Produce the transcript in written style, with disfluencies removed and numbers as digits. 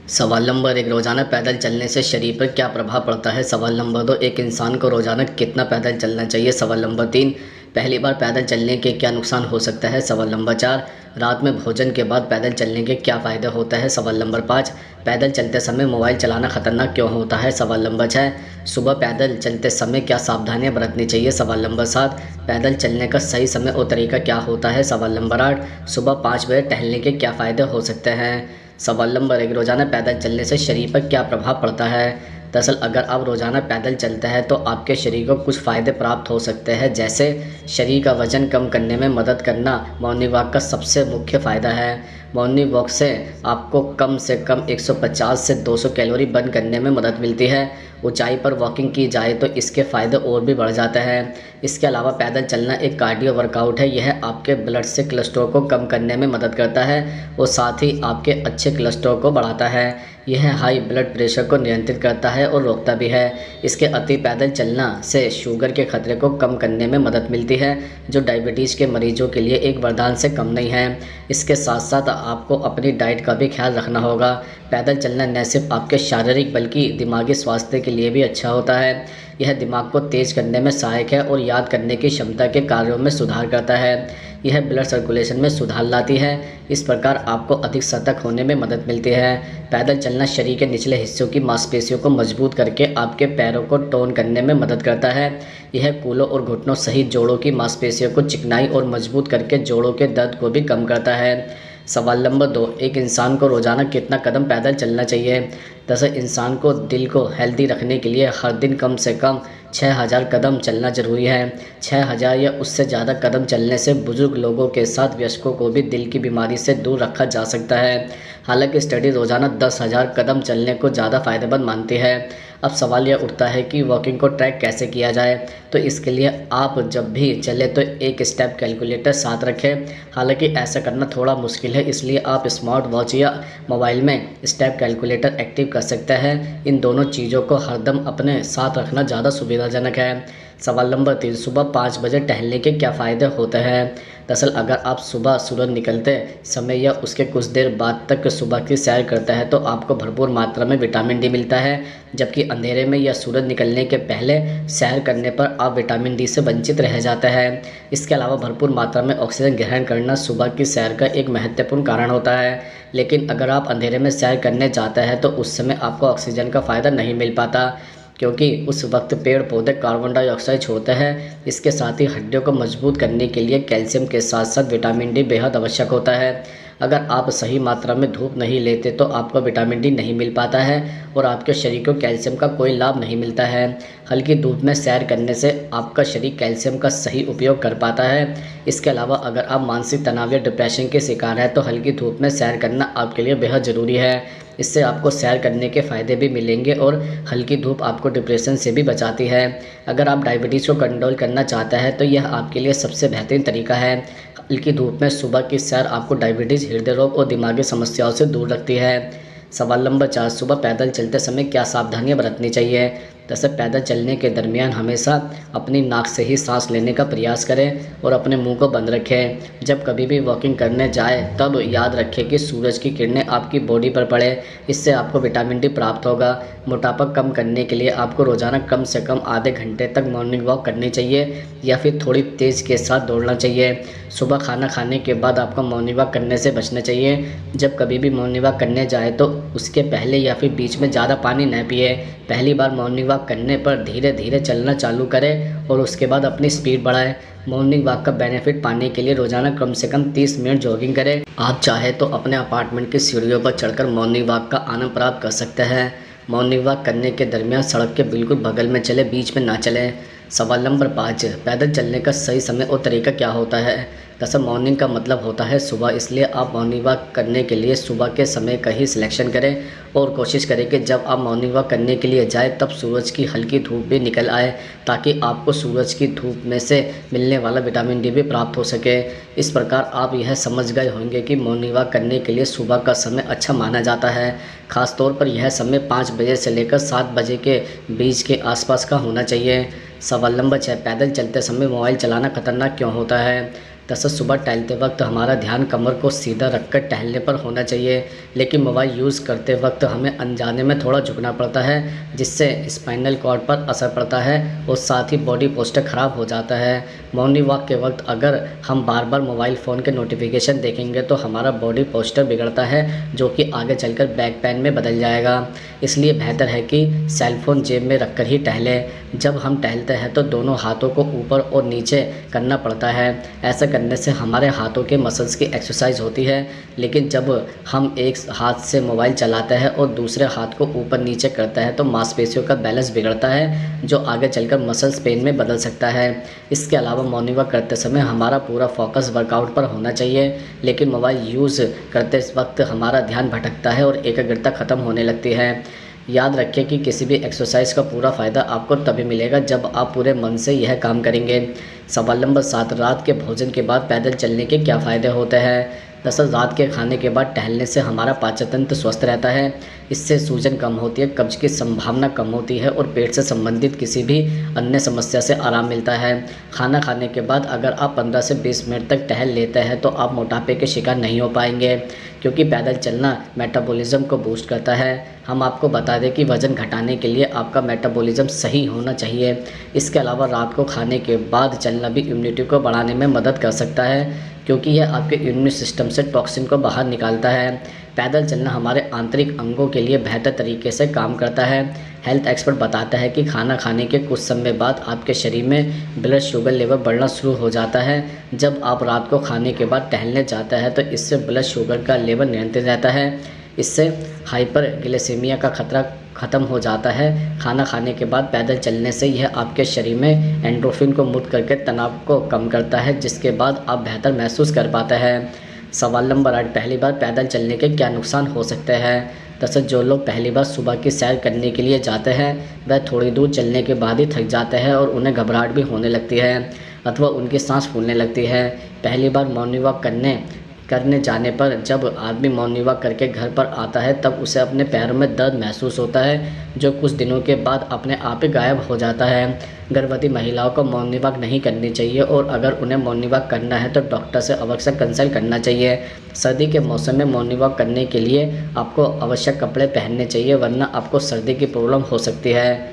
सवाल नंबर 1, रोज़ाना पैदल चलने से शरीर पर क्या प्रभाव पड़ता है? सवाल नंबर 2, एक इंसान को रोज़ाना कितना पैदल चलना चाहिए? सवाल नंबर 3, पहली बार पैदल चलने के क्या नुकसान हो सकता है? सवाल नंबर 4, रात में भोजन के बाद पैदल चलने के क्या फ़ायदे होता है? सवाल नंबर 5, पैदल चलते समय मोबाइल चलाना खतरनाक क्यों होता है? सवाल नंबर 6, सुबह पैदल चलते समय क्या सावधानियां बरतनी चाहिए? सवाल नंबर 7, पैदल चलने का सही समय और तरीका क्या होता है? सवाल नंबर 8, सुबह 5 बजे टहलने के क्या फ़ायदे हो सकते हैं? सवाल नंबर 1, रोज़ाना पैदल चलने से शरीर पर क्या प्रभाव पड़ता है? दरअसल अगर आप रोज़ाना पैदल चलते हैं तो आपके शरीर को कुछ फ़ायदे प्राप्त हो सकते हैं, जैसे शरीर का वज़न कम करने में मदद करना मॉर्निंग वॉक का सबसे मुख्य फ़ायदा है। मॉर्निंग वॉक से आपको कम से कम 150 से 200 कैलोरी बर्न करने में मदद मिलती है। ऊंचाई पर वॉकिंग की जाए तो इसके फ़ायदे और भी बढ़ जाते हैं। इसके अलावा पैदल चलना एक कार्डियो वर्कआउट है। यह आपके ब्लड से कोलेस्ट्रॉल को कम करने में मदद करता है और साथ ही आपके अच्छे कोलेस्ट्रॉल को बढ़ाता है। यह हाई ब्लड प्रेशर को नियंत्रित करता है और रोकता भी है। इसके अति पैदल चलना से शुगर के खतरे को कम करने में मदद मिलती है, जो डायबिटीज़ के मरीजों के लिए एक वरदान से कम नहीं है। इसके साथ साथ आपको अपनी डाइट का भी ख्याल रखना होगा। पैदल चलना न सिर्फ आपके शारीरिक बल्कि दिमागी स्वास्थ्य के लिए भी अच्छा होता है। यह दिमाग को तेज करने में सहायक है और याद करने की क्षमता के कार्यों में सुधार करता है। यह ब्लड सर्कुलेशन में सुधार लाती है। इस प्रकार आपको अधिक सतर्क होने में मदद मिलती है। पैदल चलना शरीर के निचले हिस्सों की मांसपेशियों को मजबूत करके आपके पैरों को टोन करने में मदद करता है। यह कूल्हों और घुटनों सहित जोड़ों की मांसपेशियों को चिकनाई और मजबूत करके जोड़ों के दर्द को भी कम करता है। सवाल नंबर 2, एक इंसान को रोज़ाना कितना कदम पैदल चलना चाहिए? दरअसल इंसान को दिल को हेल्दी रखने के लिए हर दिन कम से कम 6000 कदम चलना ज़रूरी है। 6000 या उससे ज़्यादा कदम चलने से बुजुर्ग लोगों के साथ वयस्कों को भी दिल की बीमारी से दूर रखा जा सकता है। हालांकि स्टडी रोज़ाना 10,000 कदम चलने को ज़्यादा फायदेमंद मानती है। अब सवाल यह उठता है कि वॉकिंग को ट्रैक कैसे किया जाए। तो इसके लिए आप जब भी चले तो एक स्टेप कैलकुलेटर साथ रखें। हालांकि ऐसा करना थोड़ा मुश्किल है, इसलिए आप स्मार्ट वॉच या मोबाइल में स्टेप कैलकुलेटर एक्टिव कर सकते हैं। इन दोनों चीज़ों को हरदम अपने साथ रखना ज़्यादा सुविधाजनक है। सवाल नंबर 3, सुबह 5 बजे टहलने के क्या फ़ायदे होते हैं? दरअसल अगर आप सुबह सूरज निकलते समय या उसके कुछ देर बाद तक सुबह की सैर करते हैं तो आपको भरपूर मात्रा में विटामिन डी मिलता है, जबकि अंधेरे में या सूरज निकलने के पहले सैर करने पर आप विटामिन डी से वंचित रह जाते हैं। इसके अलावा भरपूर मात्रा में ऑक्सीजन ग्रहण करना सुबह की सैर का एक महत्वपूर्ण कारण होता है। लेकिन अगर आप अंधेरे में सैर करने जाते हैं तो उस समय आपको ऑक्सीजन का फ़ायदा नहीं मिल पाता, क्योंकि उस वक्त पेड़ पौधे कार्बन डाइऑक्साइड छोड़ते हैं। इसके साथ ही हड्डियों को मजबूत करने के लिए कैल्शियम के साथ साथ विटामिन डी बेहद आवश्यक होता है। अगर आप सही मात्रा में धूप नहीं लेते तो आपको विटामिन डी नहीं मिल पाता है और आपके शरीर को कैल्शियम का कोई लाभ नहीं मिलता है। हल्की धूप में सैर करने से आपका शरीर कैल्शियम का सही उपयोग कर पाता है। इसके अलावा अगर आप मानसिक तनाव या डिप्रेशन के शिकार हैं तो हल्की धूप में सैर करना आपके लिए बेहद ज़रूरी है। इससे आपको सैर करने के फ़ायदे भी मिलेंगे और हल्की धूप आपको डिप्रेशन से भी बचाती है। अगर आप डायबिटीज़ को कंट्रोल करना चाहते हैं तो यह आपके लिए सबसे बेहतरीन तरीका है। हल्की धूप में सुबह की सैर आपको डायबिटीज़, हृदय रोग और दिमागी समस्याओं से दूर रखती है। सवाल नंबर 4, सुबह पैदल चलते समय क्या सावधानियां बरतनी चाहिए? जैसे पैदल चलने के दरमियान हमेशा अपनी नाक से ही सांस लेने का प्रयास करें और अपने मुंह को बंद रखें। जब कभी भी वॉकिंग करने जाए तब याद रखें कि सूरज की किरणें आपकी बॉडी पर पड़े, इससे आपको विटामिन डी प्राप्त होगा। मोटापा कम करने के लिए आपको रोज़ाना कम से कम आधे घंटे तक मॉर्निंग वॉक करनी चाहिए या फिर थोड़ी तेज़ के साथ दौड़ना चाहिए। सुबह खाना खाने के बाद आपको मॉर्निंग वॉक करने से बचना चाहिए। जब कभी भी मॉर्निंग वॉक करने जाए तो उसके पहले या फिर बीच में ज़्यादा पानी न पिए। पहली बार मॉर्निंग वॉक करने पर धीरे धीरे चलना चालू करें और उसके बाद अपनी स्पीड बढ़ाएं। मॉर्निंग वॉक का बेनिफिट पाने के लिए रोज़ाना कम से कम 30 मिनट जॉगिंग करें। आप चाहे तो अपने अपार्टमेंट की सीढ़ियों पर चढ़कर मॉर्निंग वॉक का आनंद प्राप्त कर सकते हैं। मॉर्निंग वॉक करने के दरमियान सड़क के बिल्कुल बगल में चले, बीच में ना चलें। सवाल नंबर 5, पैदल चलने का सही समय और तरीका क्या होता है? दरअसल मॉर्निंग का मतलब होता है सुबह, इसलिए आप मॉर्निंग वॉक करने के लिए सुबह के समय का ही सिलेक्शन करें और कोशिश करें कि जब आप मॉर्निंग वॉक करने के लिए जाएं तब सूरज की हल्की धूप भी निकल आए, ताकि आपको सूरज की धूप में से मिलने वाला विटामिन डी भी प्राप्त हो सके। इस प्रकार आप यह समझ गए होंगे कि मॉर्निंग वॉक करने के लिए सुबह का समय अच्छा माना जाता है। ख़ासतौर पर यह समय 5 बजे से लेकर 7 बजे के बीच के आसपास का होना चाहिए। सवाल नंबर 6, पैदल चलते समय मोबाइल चलाना खतरनाक क्यों होता है? दरअसल सुबह टहलते वक्त हमारा ध्यान कमर को सीधा रखकर टहलने पर होना चाहिए, लेकिन मोबाइल यूज़ करते वक्त हमें अनजाने में थोड़ा झुकना पड़ता है, जिससे स्पाइनल कॉर्ड पर असर पड़ता है और साथ ही बॉडी पोस्चर ख़राब हो जाता है। मॉर्निंग वॉक के वक्त अगर हम बार बार मोबाइल फ़ोन के नोटिफिकेशन देखेंगे तो हमारा बॉडी पोस्चर बिगड़ता है, जो कि आगे चलकर बैक पेन में बदल जाएगा। इसलिए बेहतर है कि सेल फ़ोन जेब में रखकर ही टहलें। जब हम टहलते हैं तो दोनों हाथों को ऊपर और नीचे करना पड़ता है। ऐसा करने से हमारे हाथों के मसल्स की एक्सरसाइज होती है, लेकिन जब हम एक हाथ से मोबाइल चलाते हैं और दूसरे हाथ को ऊपर नीचे करता है तो मांसपेशियों का बैलेंस बिगड़ता है, जो आगे चलकर मसल्स पेन में बदल सकता है। इसके अलावा मॉर्निंग वॉक करते समय हमारा पूरा फोकस वर्कआउट पर होना चाहिए, लेकिन मोबाइल यूज़ करते वक्त हमारा ध्यान भटकता है और एकाग्रता ख़त्म होने लगती है। याद रखें कि किसी भी एक्सरसाइज का पूरा फ़ायदा आपको तभी मिलेगा जब आप पूरे मन से यह काम करेंगे। सवाल नंबर 7, रात के भोजन के बाद पैदल चलने के क्या फ़ायदे होते हैं? दरअसल रात के खाने के बाद टहलने से हमारा पाचन तंत्र स्वस्थ रहता है। इससे सूजन कम होती है, कब्ज की संभावना कम होती है और पेट से संबंधित किसी भी अन्य समस्या से आराम मिलता है। खाना खाने के बाद अगर आप 15 से 20 मिनट तक टहल लेते हैं तो आप मोटापे के शिकार नहीं हो पाएंगे, क्योंकि पैदल चलना मेटाबॉलिज्म को बूस्ट करता है। हम आपको बता दें कि वज़न घटाने के लिए आपका मेटाबॉलिज्म सही होना चाहिए। इसके अलावा रात को खाने के बाद चलना भी इम्यूनिटी को बढ़ाने में मदद कर सकता है, क्योंकि यह आपके इम्यून सिस्टम से टॉक्सिन को बाहर निकालता है। पैदल चलना हमारे आंतरिक अंगों के लिए बेहतर तरीके से काम करता है। हेल्थ एक्सपर्ट बताता है कि खाना खाने के कुछ समय बाद आपके शरीर में ब्लड शुगर लेवल बढ़ना शुरू हो जाता है। जब आप रात को खाने के बाद टहलने जाते हैं तो इससे ब्लड शुगर का लेवल नियंत्रित रहता है। इससे हाइपरग्लाइसेमिया का खतरा ख़त्म हो जाता है। खाना खाने के बाद पैदल चलने से यह आपके शरीर में एंडोर्फिन को मुक्त करके तनाव को कम करता है, जिसके बाद आप बेहतर महसूस कर पाते हैं। सवाल नंबर 8, पहली बार पैदल चलने के क्या नुकसान हो सकते हैं? दरअसल जो लोग पहली बार सुबह की सैर करने के लिए जाते हैं वह थोड़ी दूर चलने के बाद ही थक जाते हैं और उन्हें घबराहट भी होने लगती है अथवा उनकी सांस फूलने लगती है। पहली बार मॉर्निंग वॉक करने जाने पर जब आदमी मॉर्निंग वॉक करके घर पर आता है तब उसे अपने पैरों में दर्द महसूस होता है, जो कुछ दिनों के बाद अपने आप ही गायब हो जाता है। गर्भवती महिलाओं को मॉर्निंग वॉक नहीं करनी चाहिए और अगर उन्हें मॉर्निंग वॉक करना है तो डॉक्टर से अवश्य कंसल्ट करना चाहिए। सर्दी के मौसम में मॉर्निंग वॉक करने के लिए आपको आवश्यक कपड़े पहनने चाहिए, वरना आपको सर्दी की प्रॉब्लम हो सकती है।